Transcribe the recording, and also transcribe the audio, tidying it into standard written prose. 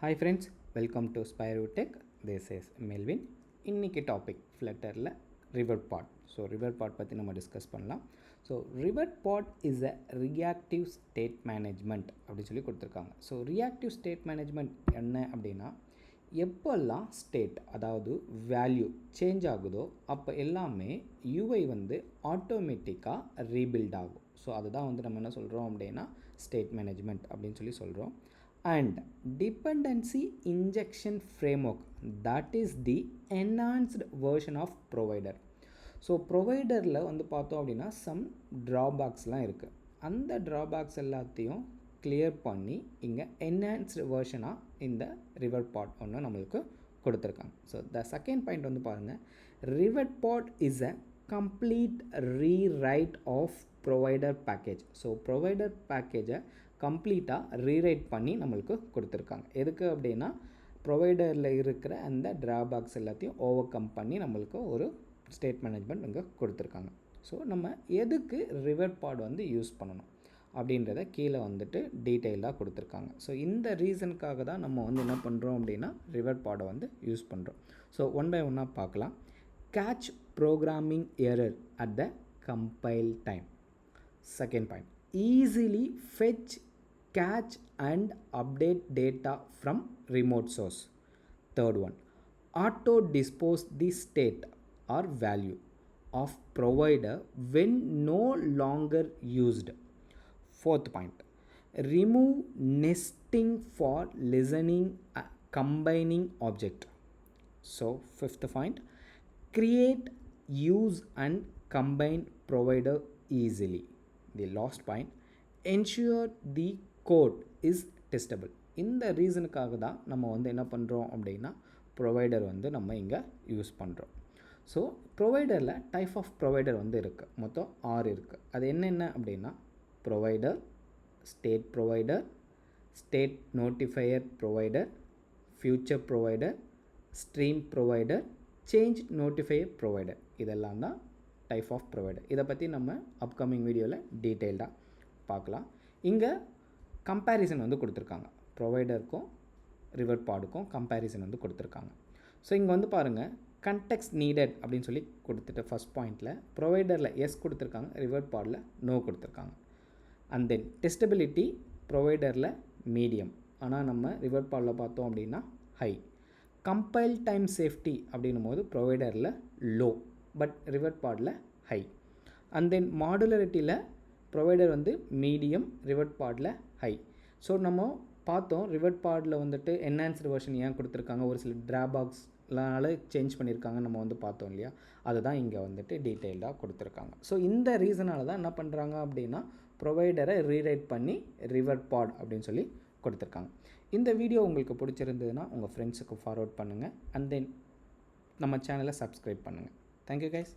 Hi friends, welcome to Spyro Tech. This is Melvin. இன்னைக்கு topic ஃப்ளட்டரில் Riverpod. So Riverpod பற்றி நம்ம discuss பண்ணலாம். So Riverpod is a reactive state management அப்படின்னு சொல்லி கொடுத்துருக்காங்க. ஸோ ரியாக்டிவ் ஸ்டேட் மேனேஜ்மெண்ட் என்ன அப்படின்னா, எப்போல்லாம் ஸ்டேட் அதாவது வேல்யூ சேஞ்ச் ஆகுதோ அப்போ எல்லாமே யூஐ ஆட்டோமேட்டிக்காக ரீபில்ட் ஆகும். ஸோ அதுதான் நம்ம என்ன சொல்கிறோம் அப்படின்னா ஸ்டேட் மேனேஜ்மெண்ட் அப்படின்னு சொல்லி சொல்கிறோம். And dependency injection framework, that is the enhanced version of provider. So ப்ரொவைடரில் பார்த்தோம் அப்படின்னா சம் ட்ராபேக்ஸ்லாம் இருக்குது. அந்த ட்ராபேக்ஸ் எல்லாத்தையும் கிளியர் பண்ணி இங்கே என்ஹான்ஸ்டு வேர்ஷனாக இந்த ரிவர் பாட் ஒன்று நம்மளுக்கு கொடுத்துருக்காங்க. ஸோ த செகண்ட் பாயிண்ட் பாருங்கள், Riverpod is a complete rewrite of provider package. So provider பேக்கேஜை கம்ப்ளீட்டாக ரீரைட் பண்ணி நம்மளுக்கு கொடுத்துருக்காங்க. எதுக்கு அப்படின்னா ப்ரொவைடரில் இருக்கிற அந்த ட்ராபேக்ஸ் எல்லாத்தையும் ஓவர் கம் பண்ணி நம்மளுக்கு ஒரு ஸ்டேட் மேனேஜ்மெண்ட் இங்கே கொடுத்துருக்காங்க. ஸோ நம்ம எதுக்கு ரிவர் பாட் யூஸ் பண்ணணும் அப்படின்றத கீழே டீட்டெயிலாக கொடுத்துருக்காங்க. ஸோ இந்த ரீசனுக்காக தான் நம்ம என்ன பண்ணுறோம் அப்படின்னா ரிவர் பாடை யூஸ் பண்ணுறோம். ஸோ ஒன் பை ஒன்னாக பார்க்கலாம். Catch programming error at the compile time. Second point, easily fetch, catch and update data from remote source. Third one, auto dispose the state or value of provider when no longer used. Fourth point, remove nesting for listening combining object. So fifth point, create, use and combine provider easily. The last point, ensure the code is testable. இந்த ரீசனுக்காக தான் நம்ம என்ன பண்ணுறோம் அப்படின்னா provider நம்ம இங்கே use பண்ணுறோம். ஸோ ப்ரொவைடரில் டைப் ஆஃப் ப்ரொவைடர் இருக்குது, மொத்தம் 6 இருக்குது. அது என்னென்ன அப்படின்னா provider, state provider, state notifier provider, future provider, stream provider, change notifier provider. இதெல்லாம் தான் டைப் ஆஃப் ப்ரொவைடர். இதை பற்றி நம்ம அப்கமிங் வீடியோவில் டீட்டெயில்டாக பார்க்கலாம். இங்கே கம்பேரிசன் கொடுத்துருக்காங்க, ப்ரொவைடருக்கும் ரிவர் பாடுக்கும் கம்பேரிசன் கொடுத்துருக்காங்க. ஸோ இங்கே பாருங்கள், கண்டெக்ஸ்ட் நீடட் அப்படின்னு சொல்லி கொடுத்துட்டு ஃபஸ்ட் பாயிண்டில் ப்ரொவைடரில் எஸ் கொடுத்துருக்காங்க, ரிவர் பாடில் நோ கொடுத்துருக்காங்க. அண்ட் தென் டெஸ்டபிலிட்டி ப்ரொவைடரில் மீடியம், ஆனால் நம்ம ரிவர் பாடில் பார்த்தோம் அப்படின்னா ஹை. கம்பைல் டைம் சேஃப்டி அப்படின்னும் போது ப்ரொவைடரில் லோ, பட் ரிவர் பாடில் ஹை. அண்ட் தென் மாடுலரிட்டியில் ப்ரொவைடர் மீடியம், ரிவர் பாடில் ஹை. ஸோ நம்ம பார்த்தோம் ரிவர் பாடில் என்ஹான்ஸ்டு வெர்ஷன் ஏன் கொடுத்துருக்காங்க, ஒரு சில ட்ராபாக்ஸ்னால சேஞ்ச் பண்ணியிருக்காங்க நம்ம பார்த்தோம் இல்லையா, அதுதான் இங்கே டீட்டெயில்டாக கொடுத்துருக்காங்க. ஸோ இந்த ரீசனால் தான் என்ன பண்ணுறாங்க அப்படின்னா ப்ரொவைடரை ரீரைட் பண்ணி ரிவர் பாட் அப்படின்னு சொல்லி கொடுத்துருக்காங்க. இந்த வீடியோ உங்களுக்கு பிடிச்சிருந்ததுன்னா உங்கள் ஃப்ரெண்ட்ஸுக்கு ஃபார்வர்ட் பண்ணுங்கள். அண்ட் தென் நம்ம சேனலை சப்ஸ்கிரைப் பண்ணுங்கள். Thank you guys.